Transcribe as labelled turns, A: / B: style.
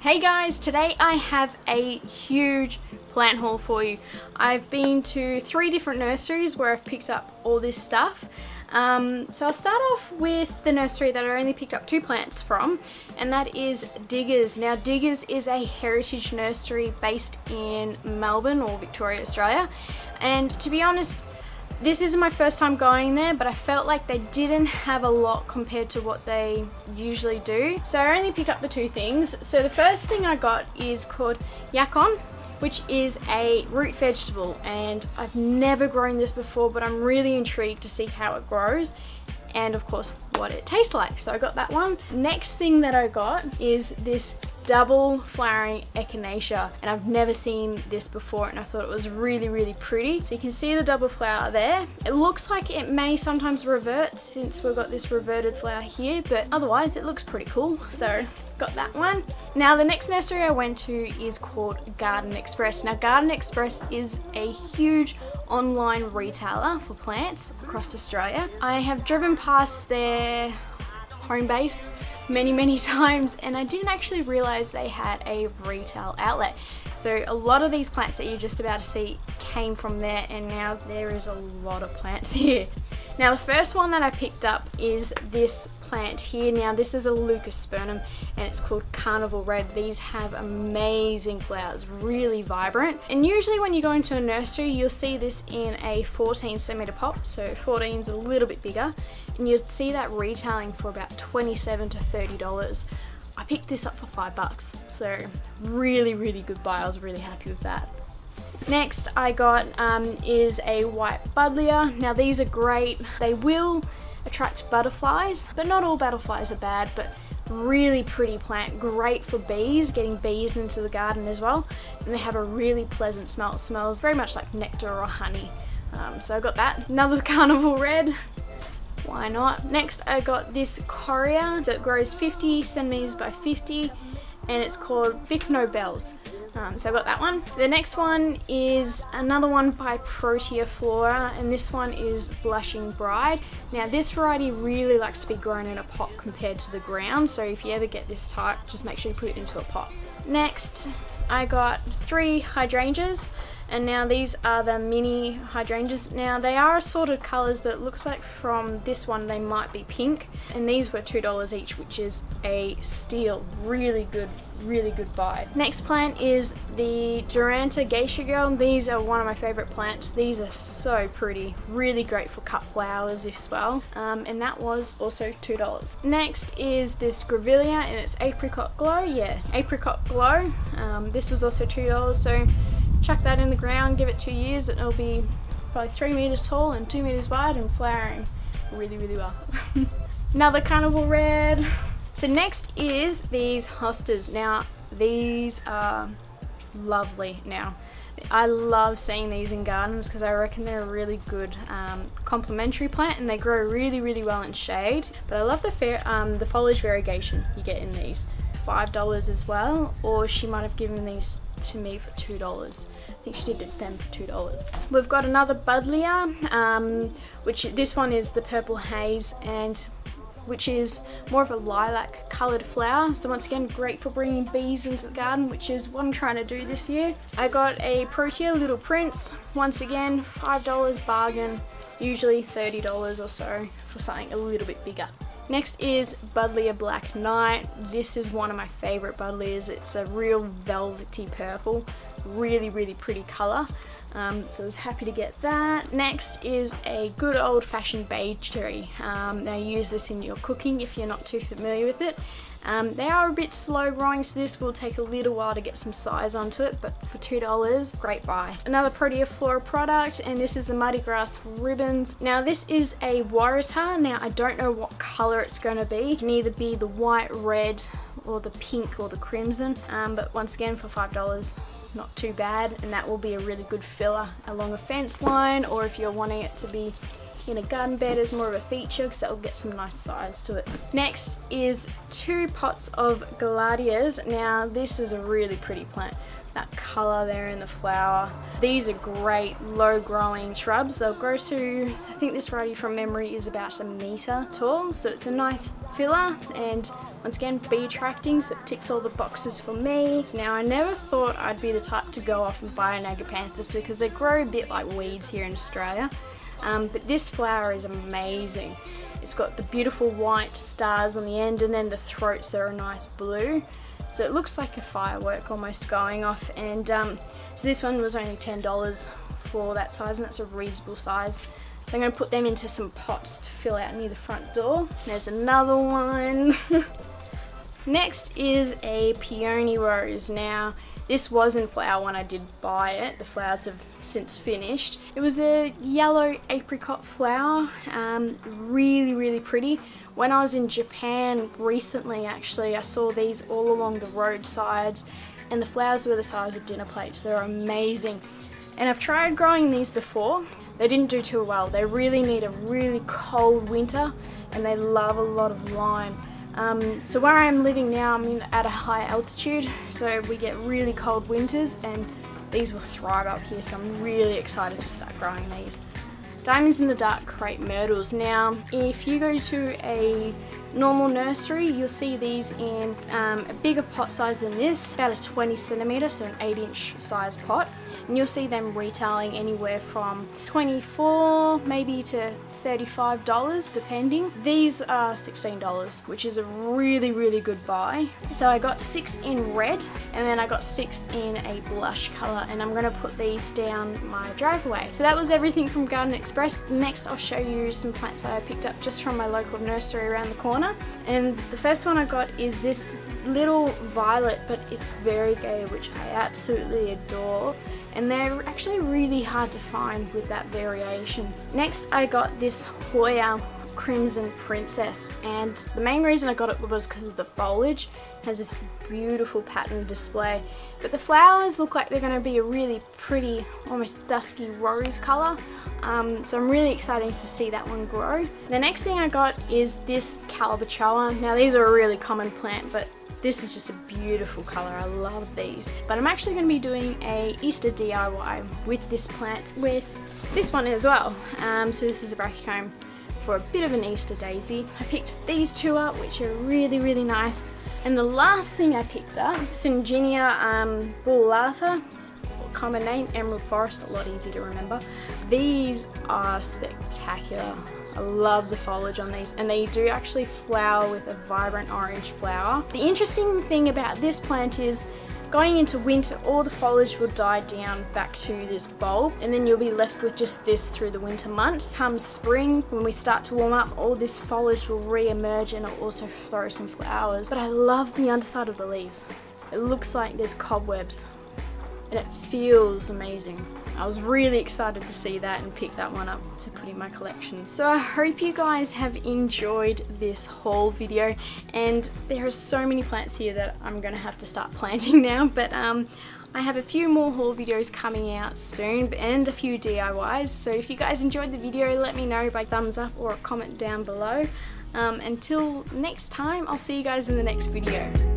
A: Hey guys, today I have a huge plant haul for you. I've been to 3 different nurseries where I've picked up all this stuff. So I'll start off with the nursery that I only picked up 2 plants from, and that is Diggers. Now Diggers is a heritage nursery based in Melbourne or Victoria, Australia, and to be honest, this isn't my first time going there, but I felt like they didn't have a lot compared to what they usually do. So I only picked up the 2 things. So the first thing I got is called Yacon, which is a root vegetable, and I've never grown this before, but I'm really intrigued to see how it grows and of course what it tastes like. So I got that one. Next thing that I got is this double flowering echinacea, and I've never seen this before, and I thought it was really pretty. So you can see the double flower there. It looks like it may sometimes revert since we've got this reverted flower here, but otherwise it looks pretty cool. So got that one. Now the next nursery I went to is called Garden Express. Now Garden Express is a huge online retailer for plants across Australia. I have driven past their home base many times, and I didn't actually realize they had a retail outlet. So a lot of these plants that you're just about to see came from there, and now there is a lot of plants here. Now the first one that I picked up is this plant here. Now this is a leucospurnum and it's called Carnival Red. These have amazing flowers, really vibrant, and usually when you go into a nursery you'll see this in a 14 centimeter pot, so 14 is a little bit bigger, and you'd see that retailing for about $27 to $30. I picked this up for $5, so really good buy. I was really happy with that. Next I got is a white buddleia. Now these are great. They will attract butterflies, but not all butterflies are bad, but really pretty plant, great for bees, getting bees into the garden as well, and they have a really pleasant smell. It smells very much like nectar or honey. So I got that. Another Carnival Red, why not? Next I got this coria. So it grows 50 centimeters by 50, and it's called Vic Nobels. So I got that one. The next one is another one by Protea Flora, and this one is Blushing Bride. Now this variety really likes to be grown in a pot compared to the ground, so if you ever get this type, just make sure you put it into a pot. Next I got 3 hydrangeas, and now these are the mini hydrangeas. Now they are assorted colours, but it looks like from this one they might be pink, and these were $2 each, which is a steal. Really good buy. Next plant is the Duranta Geisha Girl. These are one of my favourite plants. These are so pretty, really great for cut flowers as well, and that was also $2. Next is this Grevillea, and it's Apricot Glow. Yeah, Apricot Glow. This was also $2, so chuck that in the ground, give it 2 years, and it'll be probably 3 meters tall and 2 meters wide and flowering really well. Another Carnival Red. So next is these hostas. Now these are lovely. Now I love seeing these in gardens because I reckon they're a really good complementary plant, and they grow really well in shade. But I love the foliage variegation you get in these. $5 as well, or she might have given these to me for $2. I think she did them for $2. We've got another buddleia, which this one is the Purple Haze, and which is more of a lilac coloured flower. So once again, great for bringing bees into the garden, which is what I'm trying to do this year. I got a Protea Little Prince, once again $5 bargain, usually $30 or so for something a little bit bigger. Next is Buddleia Black Knight. This is one of my favourite buddleias. It's a real velvety purple, really pretty colour. So I was happy to get that. Next is a good old-fashioned bay tree. Now use this in your cooking if you're not too familiar with it. They are a bit slow growing, so this will take a little while to get some size onto it, but for $2, great buy. Another Protea Flora product, and this is the Muddy Grass Ribbons. Now this is a Waratah. Now I don't know what colour it's going to be. It can either be the white, red, or the pink or the crimson, but once again for $5, not too bad, and that will be a really good filler along a fence line, or if you're wanting it to be in a garden bed as more of a feature, because that will get some nice size to it. Next is 2 pots of gladias. Now this is a really pretty plant, that colour there in the flower. These are great low growing shrubs. They'll grow to, I think this variety from memory is about 1 metre tall, so it's a nice filler and once again bee attracting, so it ticks all the boxes for me. Now I never thought I'd be the type to go off and buy an agapanthus because they grow a bit like weeds here in Australia, but this flower is amazing. It's got the beautiful white stars on the end and then the throats are a nice blue. So it looks like a firework almost going off, and so this one was only $10 for that size, and that's a reasonable size. So I'm going to put them into some pots to fill out near the front door. There's another one. Next is a peony rose. Now this was in flower when I did buy it. The flowers have since finished. It was a yellow apricot flower, really pretty. When I was in Japan recently, actually, I saw these all along the roadsides and the flowers were the size of dinner plates. They're amazing. And I've tried growing these before. They didn't do too well. They really need a really cold winter and they love a lot of lime. So where I am living now, I'm at a high altitude, so we get really cold winters and these will thrive up here, so I'm really excited to start growing these. Diamonds in the dark crepe myrtles. Now, if you go to a normal nursery, you'll see these in a bigger pot size than this, about a 20 centimetre, so an 8-inch size pot. And you'll see them retailing anywhere from $24 maybe to $35 depending. These are $16, which is a really good buy. So I got 6 in red and then I got 6 in a blush colour, and I'm going to put these down my driveway. So that was everything from Garden Express. Next I'll show you some plants that I picked up just from my local nursery around the corner. And the first one I got is this little violet, but it's variegated, which I absolutely adore. And they're actually really hard to find with that variation. Next I got this Hoya Crimson Princess, and the main reason I got it was because of the foliage. It has this beautiful pattern display, but the flowers look like they're going to be a really pretty, almost dusky rose colour. So I'm really excited to see that one grow. The next thing I got is this Calabachoa. Now these are a really common plant, but this is just a beautiful colour. I love these. But I'm actually going to be doing a Easter DIY with this plant, with this one as well. So this is a brachycome for a bit of an Easter daisy. I picked these two up, which are really nice. And the last thing I picked up, Synginia bullata, common name, Emerald Forest, a lot easier to remember. These are spectacular. I love the foliage on these, and they do actually flower with a vibrant orange flower. The interesting thing about this plant is going into winter, all the foliage will die down back to this bulb, and then you'll be left with just this through the winter months. Come spring, when we start to warm up, all this foliage will re-emerge and it'll also throw some flowers. But I love the underside of the leaves. It looks like there's cobwebs and it feels amazing. I was really excited to see that and pick that one up to put in my collection. So I hope you guys have enjoyed this haul video, and there are so many plants here that I'm gonna have to start planting now, but I have a few more haul videos coming out soon and a few DIYs. So if you guys enjoyed the video, let me know by thumbs up or a comment down below. Until next time, I'll see you guys in the next video.